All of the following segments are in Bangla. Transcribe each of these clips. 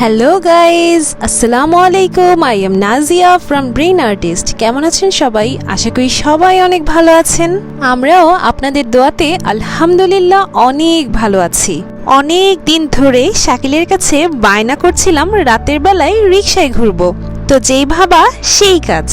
হ্যালো গাইজ, আসসালামু আলাইকুম। I am Nazia from brain artist. কেমন আছেন সবাই? আশা করি সবাই অনেক ভালো আছেন। আমরাও আপনাদের দোয়াতে আলহামদুলিল্লাহ অনেক ভালো আছি। অনেক দিন ধরে শাকিলের কাছে বায়না করছিলাম রাতের বেলায় রিকশায় ঘুরবো, তো যেই ভাবা সেই কাজ।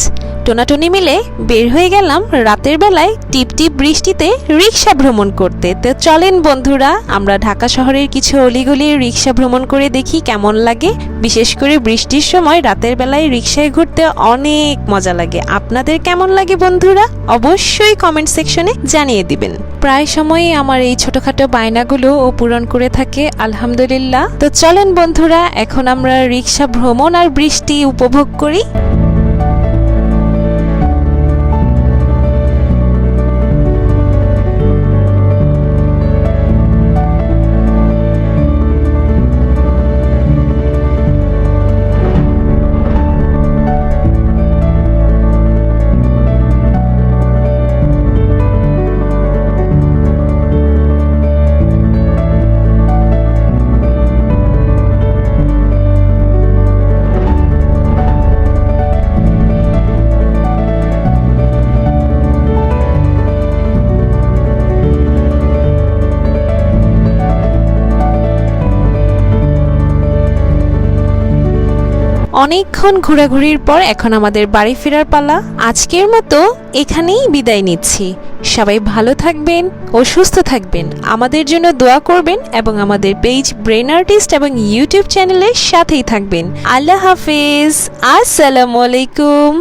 টোনাটুনি মিলে বের হয়ে গেলাম রাতের বেলায় টিপ টিপ বৃষ্টিতে রিকশা ভ্রমণ করতে। তো চলেন বন্ধুরা, আমরা ঢাকা শহরের কিছু অলিগলি রিকশা ভ্রমণ করে দেখি কেমন লাগে। বিশেষ করে বৃষ্টির সময় রাতের বেলায় রিকশায় ঘুরতে অনেক মজা লাগে। আপনাদের কেমন লাগে বন্ধুরা? অবশ্যই কমেন্ট সেকশনে জানিয়ে দিবেন। প্রায় সময়ই আমার এই ছোটখাটো বায়নাগুলো ও পূরণ করে থাকে আলহামদুলিল্লাহ। তো চলেন বন্ধুরা, এখন আমরা রিকশা ভ্রমণ আর বৃষ্টি উপভোগ করি। অনেকক্ষণ ঘোরাঘুরির পর এখন আমাদের বাড়ি ফেরার পালা। আজকের মতো এখানেই বিদায় নিচ্ছি। সবাই ভালো থাকবেন ও সুস্থ থাকবেন, আমাদের জন্য দোয়া করবেন এবং আমাদের পেজ ব্রেইন আর্টিস্ট এবং ইউটিউব চ্যানেলের সাথেই থাকবেন। আল্লাহ হাফেজ, আসসালামু আলাইকুম।